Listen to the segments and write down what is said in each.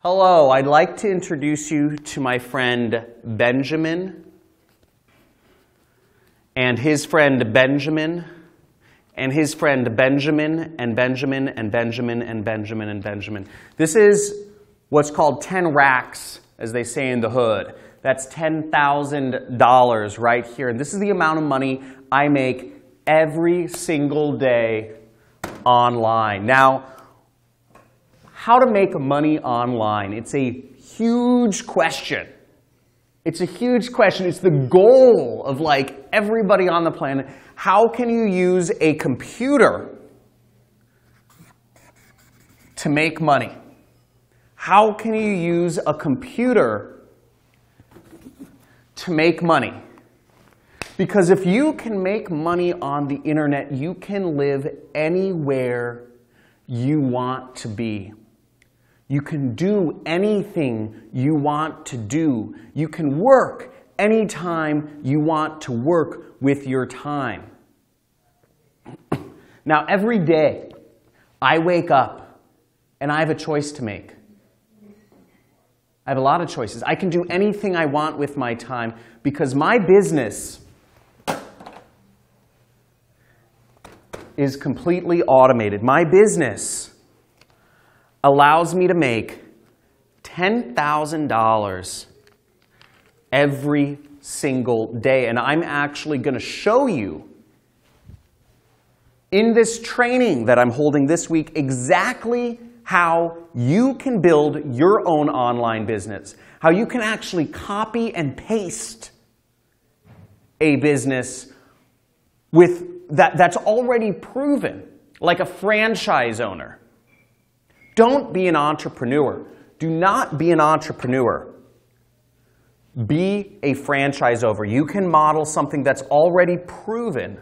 Hello, I'd like to introduce you to my friend Benjamin and his friend Benjamin and his friend Benjamin and Benjamin and Benjamin and Benjamin and Benjamin. This is what's called 10 racks, as they say in the hood. That's $10,000 right here. And this is the amount of money I make every single day online. Now, how to make money online? It's a huge question. It's a huge question. It's the goal of like everybody on the planet. How can you use a computer to make money? How can you use a computer to make money? Because if you can make money on the internet, you can live anywhere you want to be. You can do anything you want to do. You can work anytime you want to work with your time. Now, every day, I wake up and I have a choice to make. I have a lot of choices. I can do anything I want with my time because my business is completely automated. My business allows me to make $10,000 every single day. And I'm actually going to show you in this training that I'm holding this week exactly how you can build your own online business, how you can actually copy and paste a business with that's already proven, like a franchise owner. Don't be an entrepreneur. Do not be an entrepreneur. Be a franchise owner. You can model something that's already proven,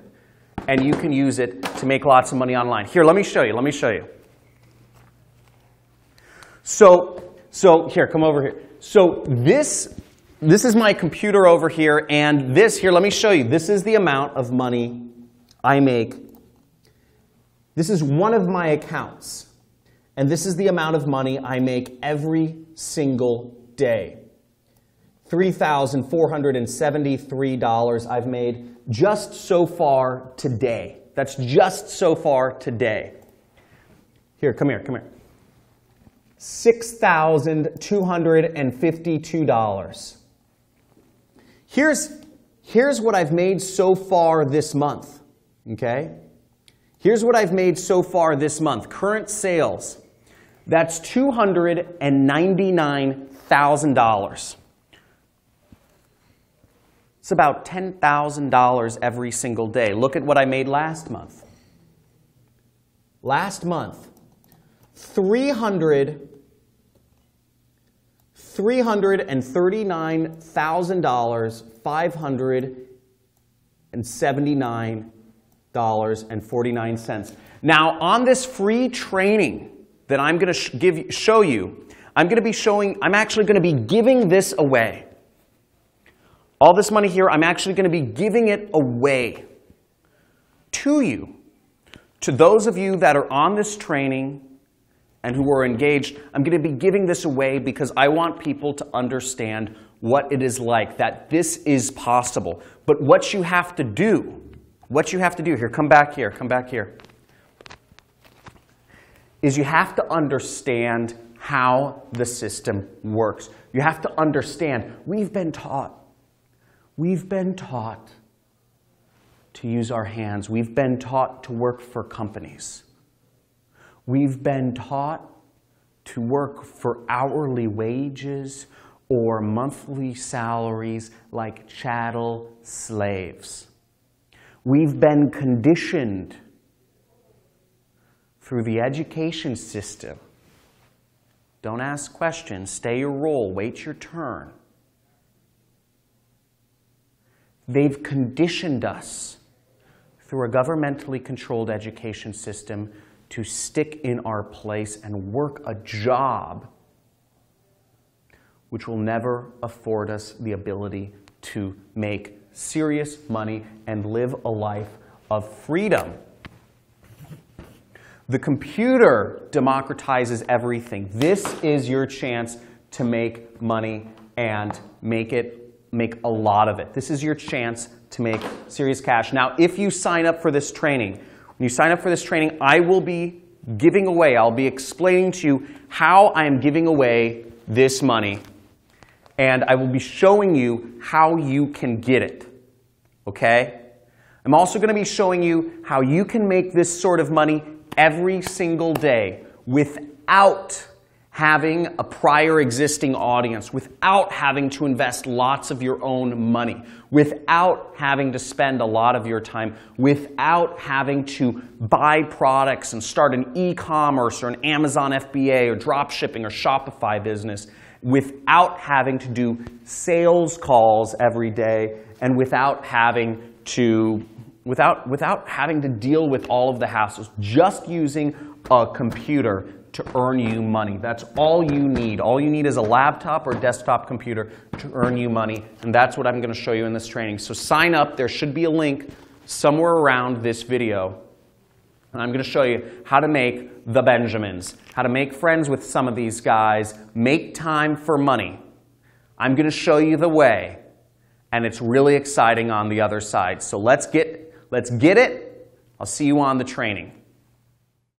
and you can use it to make lots of money online. Here, let me show you. Let me show you. So here, come over here. So this is my computer over here, and this here, let me show you. This is the amount of money I make. This is one of my accounts. And this is the amount of money I make every single day. $3,473 I've made just so far today. That's just so far today. Here, come here, come here. $6,252. Here's what I've made so far this month, okay? Here's what I've made so far this month. Current sales. That's $299,000. It's about $10,000 every single day. Look at what I made last month. Last month, $339,579.49. Now, on this free training that I'm going to show you, I'm actually going to be giving this away. All this money here, I'm actually going to be giving it away to you. To those of you that are on this training and who are engaged, I'm going to be giving this away because I want people to understand what it is like, that this is possible. But what you have to do, here, come back here, is you have to understand how the system works. You have to understand, we've been taught to use our hands. We've been taught to work for companies. We've been taught to work for hourly wages or monthly salaries like chattel slaves. We've been conditioned through the education system. Don't ask questions. Stay your role. Wait your turn. They've conditioned us through a governmentally controlled education system to stick in our place and work a job which will never afford us the ability to make serious money and live a life of freedom. The computer democratizes everything. This is your chance to make money and make a lot of it. This is your chance to make serious cash. Now, if you sign up for this training, when you sign up for this training, I will be giving away, I'll be explaining to you how I am giving away this money, and I will be showing you how you can get it, okay? I'm also going to be showing you how you can make this sort of money every single day without having a prior existing audience, without having to invest lots of your own money, without having to spend a lot of your time, without having to buy products and start an e-commerce or an Amazon FBA or drop shipping or Shopify business, without having to do sales calls every day, and without having to deal with all of the hassles, just using a computer to earn you money. That's all you need. All you need is a laptop or desktop computer to earn you money, and that's what I'm going to show you in this training. So sign up. There should be a link somewhere around this video, and I'm going to show you how to make the Benjamins, how to make friends with some of these guys, make time for money. I'm going to show you the way, and it's really exciting on the other side. So let's get it. I'll see you on the training.